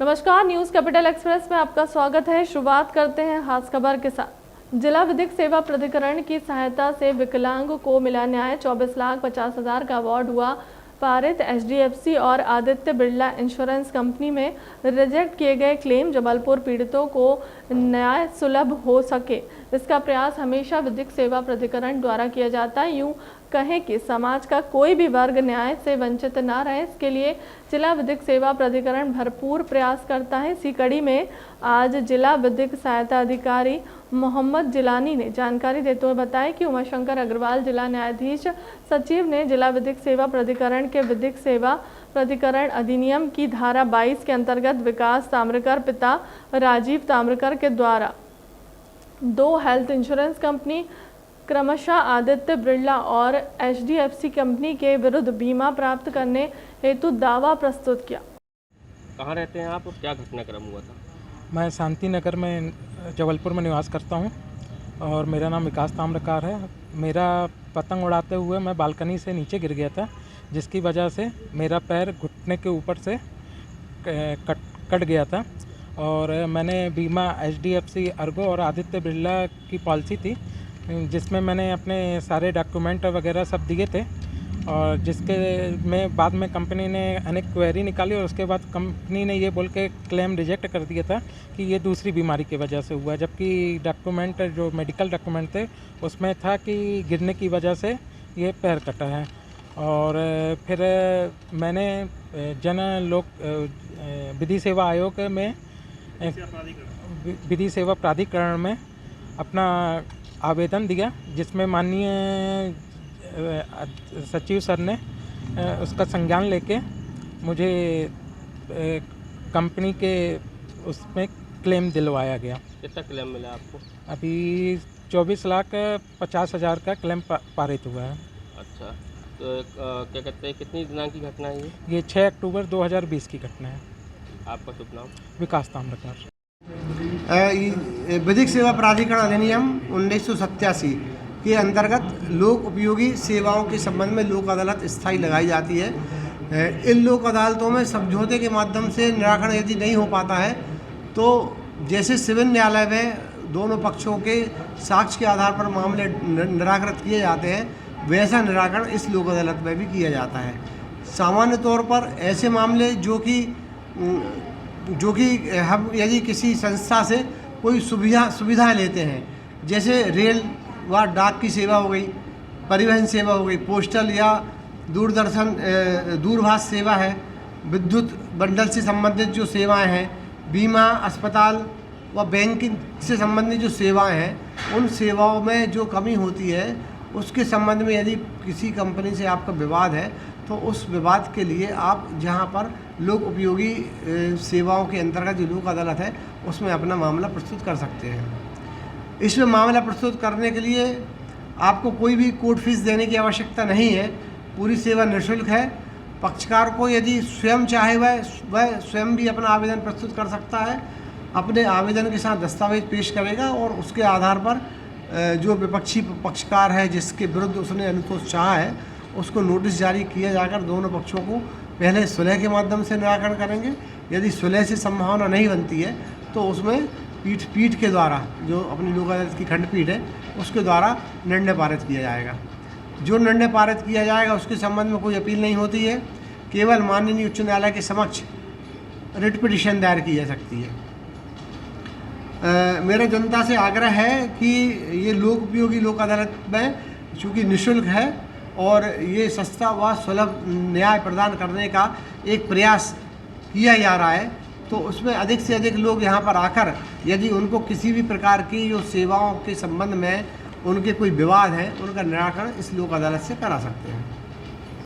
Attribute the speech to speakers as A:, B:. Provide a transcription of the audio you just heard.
A: नमस्कार, news capital express में आपका स्वागत है। शुरुआत करते हैं खास खबर के साथ। जिला विधिक सेवा प्राधिकरण की सहायता से विकलांग को मिला न्याय। 24,50,000 का अवार्ड हुआ पारित। HDFC और आदित्य बिरला इंश्योरेंस कंपनी में रिजेक्ट किए गए क्लेम। जबलपुर पीड़ितों को न्याय सुलभ हो सके, इसका प्रयास हमेशा विधिक सेवा प्राधिकरण द्वारा किया जाता है। यूँ कहें कि समाज का कोई भी वर्ग न्याय से वंचित ना रहे, इसके लिए जिला विधिक सेवा प्राधिकरण भरपूर प्रयास करता है। इसी कड़ी में आज जिला विधिक सहायता अधिकारी मोहम्मद जिलानी ने जानकारी देते हुए बताया कि उमाशंकर अग्रवाल जिला न्यायाधीश सचिव ने जिला विधिक सेवा प्राधिकरण के विधिक सेवा प्राधिकरण अधिनियम की धारा 22 के अंतर्गत विकास ताम्रकर पिता राजीव ताम्रकर के द्वारा 2 हेल्थ इंश्योरेंस कंपनी क्रमशः आदित्य बिरला और HDFC कंपनी के विरुद्ध बीमा प्राप्त करने हेतु दावा प्रस्तुत किया।
B: कहाँ रहते हैं आप और क्या घटनाक्रम हुआ था?
C: मैं शांति नगर में जबलपुर में निवास करता हूं और मेरा नाम विकास ताम्रकार है। मेरा पतंग उड़ाते हुए मैं बालकनी से नीचे गिर गया था, जिसकी वजह से मेरा पैर घुटने के ऊपर से कट गया था और मैंने बीमा HDFC अर्गो और आदित्य बिरला की पॉलिसी थी, जिसमें मैंने अपने सारे डॉक्यूमेंट वगैरह सब दिए थे और जिसके में बाद में कंपनी ने अनेक क्वेरी निकाली और उसके बाद कंपनी ने ये बोल के क्लेम रिजेक्ट कर दिया था कि ये दूसरी बीमारी की वजह से हुआ, जबकि डॉक्यूमेंट जो मेडिकल डॉक्यूमेंट थे उसमें था कि गिरने की वजह से ये पैर कटा है। और फिर मैंने जन लोक विधि सेवा आयोग में विधि सेवा प्राधिकरण में अपना आवेदन दिया, जिसमें माननीय सचिव सर ने उसका संज्ञान लेके मुझे कंपनी के उसमें क्लेम दिलवाया गया।
B: कितना क्लेम मिला आपको?
C: अभी 24,50,000 का क्लेम पारित हुआ है।
B: अच्छा, तो क्या कहते हैं, कितनी दिनांक की घटना है
C: ये 6 अक्टूबर 2020 की घटना है।
B: आपका शुभ नाम?
C: विकास ताम्रकार।
D: विधिक सेवा प्राधिकरण अधिनियम 1987 के अंतर्गत लोक उपयोगी सेवाओं के संबंध में लोक अदालत स्थायी लगाई जाती है। इन लोक अदालतों में समझौते के माध्यम से निराकरण यदि नहीं हो पाता है तो जैसे सिविल न्यायालय में दोनों पक्षों के साक्ष्य के आधार पर मामले निराकृत किए जाते हैं, वैसा निराकरण इस लोक अदालत में भी किया जाता है। सामान्य तौर पर ऐसे मामले जो कि हम यदि किसी संस्था से कोई सुविधाएं लेते हैं, जैसे रेल व डाक की सेवा हो गई, परिवहन सेवा हो गई, पोस्टल या दूरभाष सेवा है, विद्युत बंडल से संबंधित जो सेवाएं हैं, बीमा, अस्पताल व बैंकिंग से संबंधित जो सेवाएं हैं, उन सेवाओं में जो कमी होती है उसके संबंध में यदि किसी कंपनी से आपका विवाद है तो उस विवाद के लिए आप जहां पर लोक उपयोगी सेवाओं के अंतर्गत जो लोक अदालत है उसमें अपना मामला प्रस्तुत कर सकते हैं। इसमें मामला प्रस्तुत करने के लिए आपको कोई भी कोर्ट फीस देने की आवश्यकता नहीं है। पूरी सेवा निःशुल्क है। पक्षकार को यदि स्वयं चाहे वह स्वयं भी अपना आवेदन प्रस्तुत कर सकता है। अपने आवेदन के साथ दस्तावेज पेश करेगा और उसके आधार पर जो विपक्षी पक्षकार है जिसके विरुद्ध उसने अनुतोष चाहा है उसको नोटिस जारी किया जाकर दोनों पक्षों को पहले सुलह के माध्यम से निराकरण करेंगे। यदि सुलह से संभावना नहीं बनती है तो उसमें पीठ के द्वारा, जो अपनी लोक अदालत की खंडपीठ है, उसके द्वारा निर्णय पारित किया जाएगा। जो निर्णय पारित किया जाएगा उसके संबंध में कोई अपील नहीं होती है, केवल माननीय उच्च न्यायालय के समक्ष रिट पिटीशन दायर की जा सकती है। मेरा जनता से आग्रह है कि ये लोक उपयोगी लोक अदालत में चूँकि निःशुल्क है और ये सस्ता व सुलभ न्याय प्रदान करने का एक प्रयास किया जा रहा है, तो उसमें अधिक से अधिक लोग यहाँ पर आकर यदि उनको किसी भी प्रकार की जो सेवाओं के संबंध में उनके कोई विवाद है उनका निराकरण इस लोक अदालत से करा सकते हैं।